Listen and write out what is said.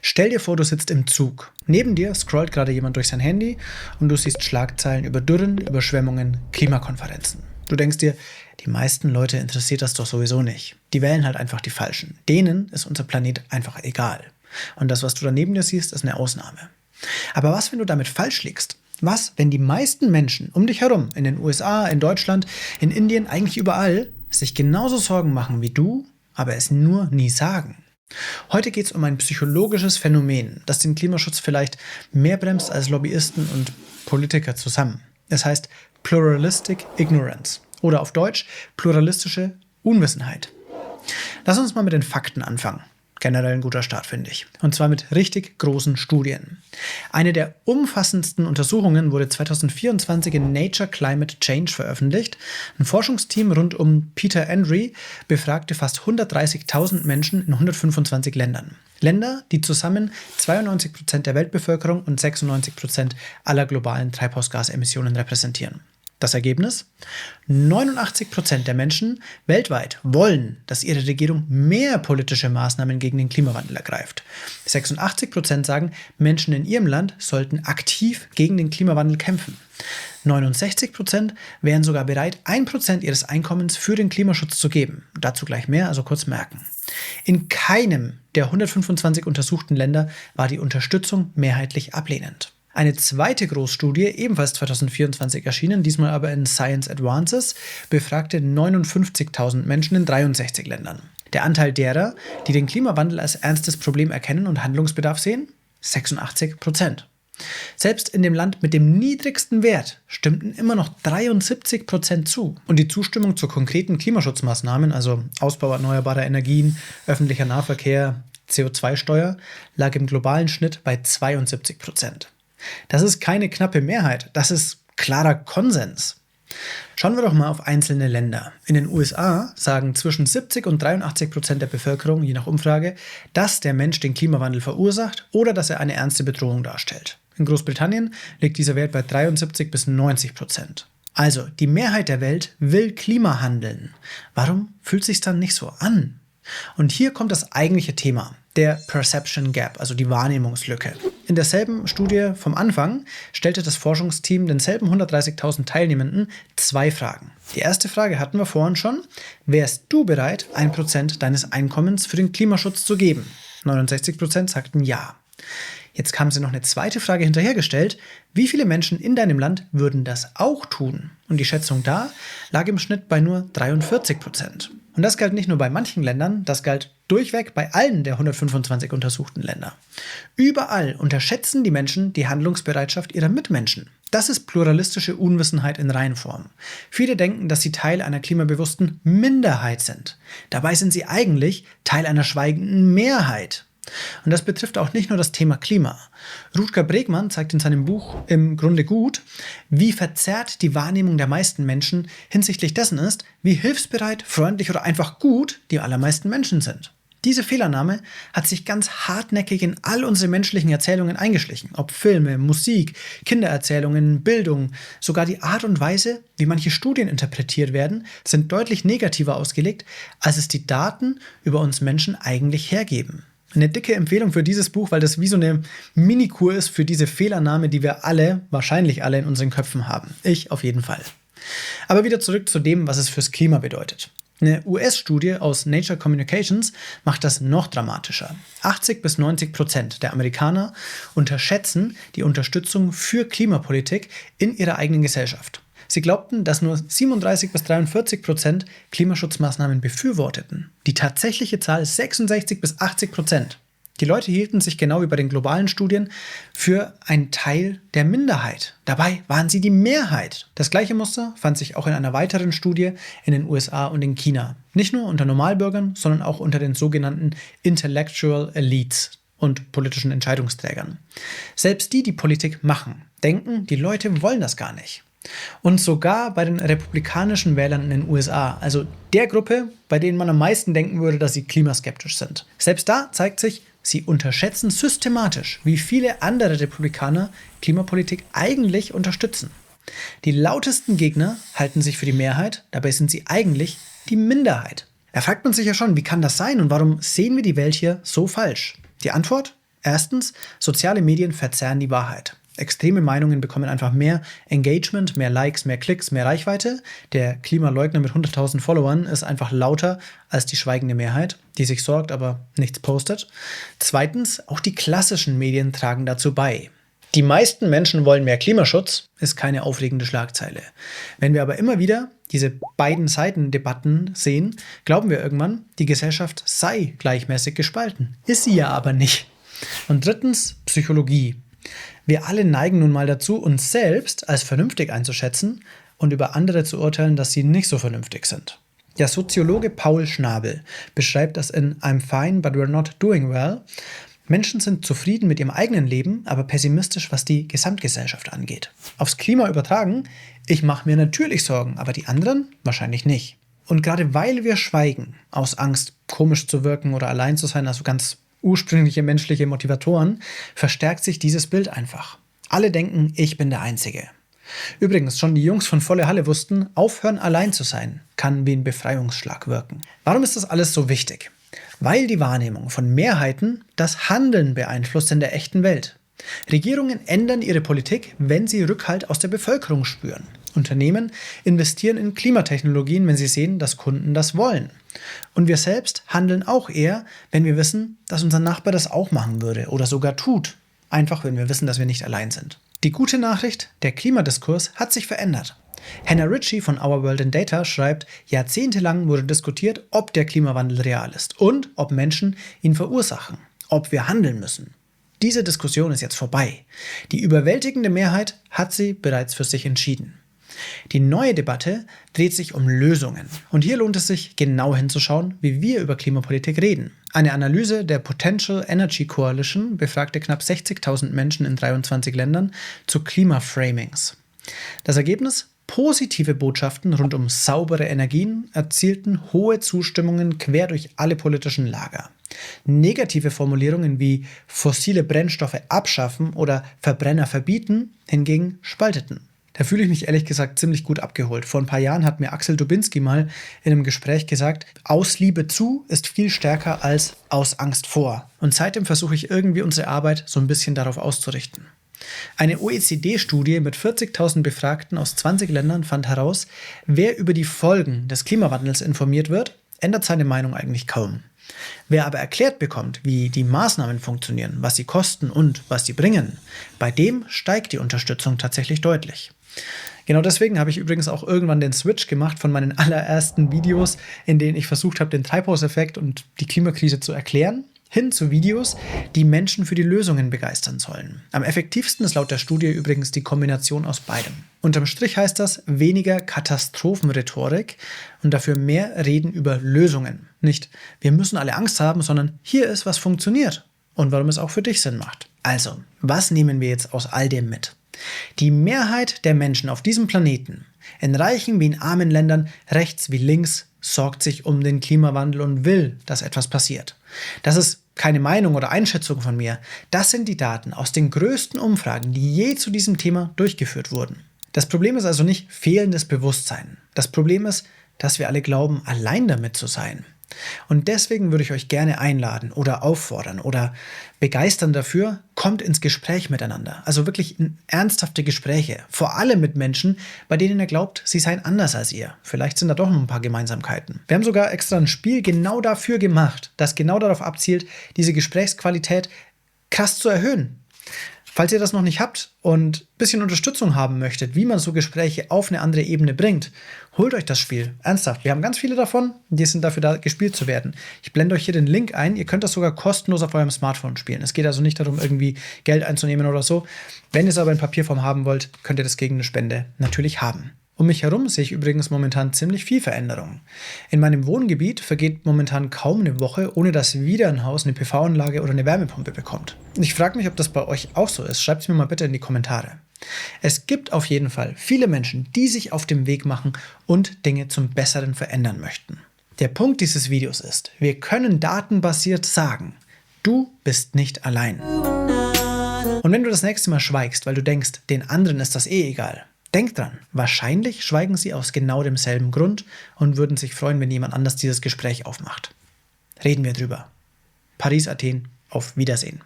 Stell dir vor, du sitzt im Zug. Neben dir scrollt gerade jemand durch sein Handy und du siehst Schlagzeilen über Dürren, Überschwemmungen, Klimakonferenzen. Du denkst dir, die meisten Leute interessiert das doch sowieso nicht. Die wählen halt einfach die Falschen. Denen ist unser Planet einfach egal. Und das, was du da neben dir siehst, ist eine Ausnahme. Aber was, wenn du damit falsch liegst? Was, wenn die meisten Menschen um dich herum, in den USA, in Deutschland, in Indien, eigentlich überall, sich genauso Sorgen machen wie du, aber es nur nie sagen? Heute geht es um ein psychologisches Phänomen, das den Klimaschutz vielleicht mehr bremst als Lobbyisten und Politiker zusammen. Es heißt Pluralistic Ignorance oder auf Deutsch pluralistische Unwissenheit. Lass uns mal mit den Fakten anfangen. Generell ein guter Start, finde ich. Und zwar mit richtig großen Studien. Eine der umfassendsten Untersuchungen wurde 2024 in Nature Climate Change veröffentlicht. Ein Forschungsteam rund um Peter Andre befragte fast 130.000 Menschen in 125 Ländern. Länder, die zusammen 92% der Weltbevölkerung und 96% aller globalen Treibhausgasemissionen repräsentieren. Das Ergebnis? 89% der Menschen weltweit wollen, dass ihre Regierung mehr politische Maßnahmen gegen den Klimawandel ergreift. 86% sagen, Menschen in ihrem Land sollten aktiv gegen den Klimawandel kämpfen. 69% wären sogar bereit, 1% ihres Einkommens für den Klimaschutz zu geben. Dazu gleich mehr, also kurz merken. In keinem der 125 untersuchten Länder war die Unterstützung mehrheitlich ablehnend. Eine zweite Großstudie, ebenfalls 2024 erschienen, diesmal aber in Science Advances, befragte 59.000 Menschen in 63 Ländern. Der Anteil derer, die den Klimawandel als ernstes Problem erkennen und Handlungsbedarf sehen? 86%. Selbst in dem Land mit dem niedrigsten Wert stimmten immer noch 73% zu. Und die Zustimmung zu konkreten Klimaschutzmaßnahmen, also Ausbau erneuerbarer Energien, öffentlicher Nahverkehr, CO2-Steuer, lag im globalen Schnitt bei 72%. Das ist keine knappe Mehrheit, das ist klarer Konsens. Schauen wir doch mal auf einzelne Länder. In den USA sagen zwischen 70 und 83% der Bevölkerung, je nach Umfrage, dass der Mensch den Klimawandel verursacht oder dass er eine ernste Bedrohung darstellt. In Großbritannien liegt dieser Wert bei 73 bis 90%. Also, die Mehrheit der Welt will Klimahandeln. Warum fühlt es sich dann nicht so an? Und hier kommt das eigentliche Thema, der Perception Gap, also die Wahrnehmungslücke. In derselben Studie vom Anfang stellte das Forschungsteam denselben 130.000 Teilnehmenden 2 Fragen. Die erste Frage hatten wir vorhin schon. Wärst du bereit, 1% deines Einkommens für den Klimaschutz zu geben? 69% sagten ja. Jetzt haben sie noch eine zweite Frage hinterhergestellt. Wie viele Menschen in deinem Land würden das auch tun? Und die Schätzung da lag im Schnitt bei nur 43%. Und das galt nicht nur bei manchen Ländern, das galt durchweg bei allen der 125 untersuchten Länder. Überall unterschätzen die Menschen die Handlungsbereitschaft ihrer Mitmenschen. Das ist pluralistische Unwissenheit in Reinform. Viele denken, dass sie Teil einer klimabewussten Minderheit sind. Dabei sind sie eigentlich Teil einer schweigenden Mehrheit. Und das betrifft auch nicht nur das Thema Klima. Rutger Bregmann zeigt in seinem Buch Im Grunde gut, wie verzerrt die Wahrnehmung der meisten Menschen hinsichtlich dessen ist, wie hilfsbereit, freundlich oder einfach gut die allermeisten Menschen sind. Diese Fehlannahme hat sich ganz hartnäckig in all unsere menschlichen Erzählungen eingeschlichen. Ob Filme, Musik, Kindererzählungen, Bildung, sogar die Art und Weise, wie manche Studien interpretiert werden, sind deutlich negativer ausgelegt, als es die Daten über uns Menschen eigentlich hergeben. Eine dicke Empfehlung für dieses Buch, weil das wie so eine Minikur ist für diese Fehlannahme, die wir alle, wahrscheinlich alle in unseren Köpfen haben. Ich auf jeden Fall. Aber wieder zurück zu dem, was es fürs Klima bedeutet. Eine US-Studie aus Nature Communications macht das noch dramatischer. 80 bis 90% der Amerikaner unterschätzen die Unterstützung für Klimapolitik in ihrer eigenen Gesellschaft. Sie glaubten, dass nur 37 bis 43% Klimaschutzmaßnahmen befürworteten. Die tatsächliche Zahl ist 66 bis 80%. Die Leute hielten sich genau wie bei den globalen Studien für einen Teil der Minderheit. Dabei waren sie die Mehrheit. Das gleiche Muster fand sich auch in einer weiteren Studie in den USA und in China. Nicht nur unter Normalbürgern, sondern auch unter den sogenannten Intellectual Elites und politischen Entscheidungsträgern. Selbst die Politik machen, denken, die Leute wollen das gar nicht. Und sogar bei den republikanischen Wählern in den USA, also der Gruppe, bei denen man am meisten denken würde, dass sie klimaskeptisch sind. Selbst da zeigt sich, sie unterschätzen systematisch, wie viele andere Republikaner Klimapolitik eigentlich unterstützen. Die lautesten Gegner halten sich für die Mehrheit, dabei sind sie eigentlich die Minderheit. Da fragt man sich ja schon, wie kann das sein und warum sehen wir die Welt hier so falsch? Die Antwort? Erstens, soziale Medien verzerren die Wahrheit. Extreme Meinungen bekommen einfach mehr Engagement, mehr Likes, mehr Klicks, mehr Reichweite. Der Klimaleugner mit 100.000 Followern ist einfach lauter als die schweigende Mehrheit, die sich sorgt, aber nichts postet. Zweitens, auch die klassischen Medien tragen dazu bei. Die meisten Menschen wollen mehr Klimaschutz, ist keine aufregende Schlagzeile. Wenn wir aber immer wieder diese beiden Seiten-Debatten sehen, glauben wir irgendwann, die Gesellschaft sei gleichmäßig gespalten. Ist sie ja aber nicht. Und drittens, Psychologie. Wir alle neigen nun mal dazu, uns selbst als vernünftig einzuschätzen und über andere zu urteilen, dass sie nicht so vernünftig sind. Der Soziologe Paul Schnabel beschreibt das in I'm fine, but we're not doing well. Menschen sind zufrieden mit ihrem eigenen Leben, aber pessimistisch, was die Gesamtgesellschaft angeht. Aufs Klima übertragen, ich mache mir natürlich Sorgen, aber die anderen wahrscheinlich nicht. Und gerade weil wir schweigen, aus Angst, komisch zu wirken oder allein zu sein, also ganz ursprüngliche menschliche Motivatoren, verstärkt sich dieses Bild einfach. Alle denken, ich bin der Einzige. Übrigens, schon die Jungs von Volle Halle wussten, aufhören allein zu sein, kann wie ein Befreiungsschlag wirken. Warum ist das alles so wichtig? Weil die Wahrnehmung von Mehrheiten das Handeln beeinflusst in der echten Welt. Regierungen ändern ihre Politik, wenn sie Rückhalt aus der Bevölkerung spüren. Unternehmen investieren in Klimatechnologien, wenn sie sehen, dass Kunden das wollen. Und wir selbst handeln auch eher, wenn wir wissen, dass unser Nachbar das auch machen würde oder sogar tut. Einfach, wenn wir wissen, dass wir nicht allein sind. Die gute Nachricht, der Klimadiskurs hat sich verändert. Hannah Ritchie von Our World in Data schreibt, jahrzehntelang wurde diskutiert, ob der Klimawandel real ist und ob Menschen ihn verursachen, ob wir handeln müssen. Diese Diskussion ist jetzt vorbei. Die überwältigende Mehrheit hat sie bereits für sich entschieden. Die neue Debatte dreht sich um Lösungen. Und hier lohnt es sich, genau hinzuschauen, wie wir über Klimapolitik reden. Eine Analyse der Potential Energy Coalition befragte knapp 60.000 Menschen in 23 Ländern zu Klimaframings. Das Ergebnis? Positive Botschaften rund um saubere Energien erzielten hohe Zustimmungen quer durch alle politischen Lager. Negative Formulierungen wie fossile Brennstoffe abschaffen oder Verbrenner verbieten hingegen spalteten. Da fühle ich mich ehrlich gesagt ziemlich gut abgeholt. Vor ein paar Jahren hat mir Axel Dubinski mal in einem Gespräch gesagt, aus Liebe zu ist viel stärker als aus Angst vor. Und seitdem versuche ich irgendwie unsere Arbeit so ein bisschen darauf auszurichten. Eine OECD-Studie mit 40.000 Befragten aus 20 Ländern fand heraus, wer über die Folgen des Klimawandels informiert wird, ändert seine Meinung eigentlich kaum. Wer aber erklärt bekommt, wie die Maßnahmen funktionieren, was sie kosten und was sie bringen, bei dem steigt die Unterstützung tatsächlich deutlich. Genau deswegen habe ich übrigens auch irgendwann den Switch gemacht von meinen allerersten Videos, in denen ich versucht habe, den Treibhauseffekt und die Klimakrise zu erklären, hin zu Videos, die Menschen für die Lösungen begeistern sollen. Am effektivsten ist laut der Studie übrigens die Kombination aus beidem. Unterm Strich heißt das weniger Katastrophenrhetorik und dafür mehr reden über Lösungen. Nicht, wir müssen alle Angst haben, sondern hier ist, was funktioniert und warum es auch für dich Sinn macht. Also, was nehmen wir jetzt aus all dem mit? Die Mehrheit der Menschen auf diesem Planeten, in reichen wie in armen Ländern, rechts wie links, sorgt sich um den Klimawandel und will, dass etwas passiert. Das ist keine Meinung oder Einschätzung von mir. Das sind die Daten aus den größten Umfragen, die je zu diesem Thema durchgeführt wurden. Das Problem ist also nicht fehlendes Bewusstsein. Das Problem ist, dass wir alle glauben, allein damit zu sein. Und deswegen würde ich euch gerne einladen oder auffordern oder begeistern dafür, kommt ins Gespräch miteinander. Also wirklich in ernsthafte Gespräche. Vor allem mit Menschen, bei denen ihr glaubt, sie seien anders als ihr. Vielleicht sind da doch noch ein paar Gemeinsamkeiten. Wir haben sogar extra ein Spiel genau dafür gemacht, das genau darauf abzielt, diese Gesprächsqualität krass zu erhöhen. Falls ihr das noch nicht habt und ein bisschen Unterstützung haben möchtet, wie man so Gespräche auf eine andere Ebene bringt, holt euch das Spiel. Ernsthaft, wir haben ganz viele davon, die sind dafür da, gespielt zu werden. Ich blende euch hier den Link ein. Ihr könnt das sogar kostenlos auf eurem Smartphone spielen. Es geht also nicht darum, irgendwie Geld einzunehmen oder so. Wenn ihr es aber in Papierform haben wollt, könnt ihr das gegen eine Spende natürlich haben. Um mich herum sehe ich übrigens momentan ziemlich viel Veränderung. In meinem Wohngebiet vergeht momentan kaum eine Woche, ohne dass wieder ein Haus eine PV-Anlage oder eine Wärmepumpe bekommt. Ich frage mich, ob das bei euch auch so ist. Schreibt es mir mal bitte in die Kommentare. Es gibt auf jeden Fall viele Menschen, die sich auf den Weg machen und Dinge zum Besseren verändern möchten. Der Punkt dieses Videos ist, wir können datenbasiert sagen, du bist nicht allein. Und wenn du das nächste Mal schweigst, weil du denkst, den anderen ist das eh egal, denk dran, wahrscheinlich schweigen sie aus genau demselben Grund und würden sich freuen, wenn jemand anders dieses Gespräch aufmacht. Reden wir drüber. Paris, Athen, auf Wiedersehen.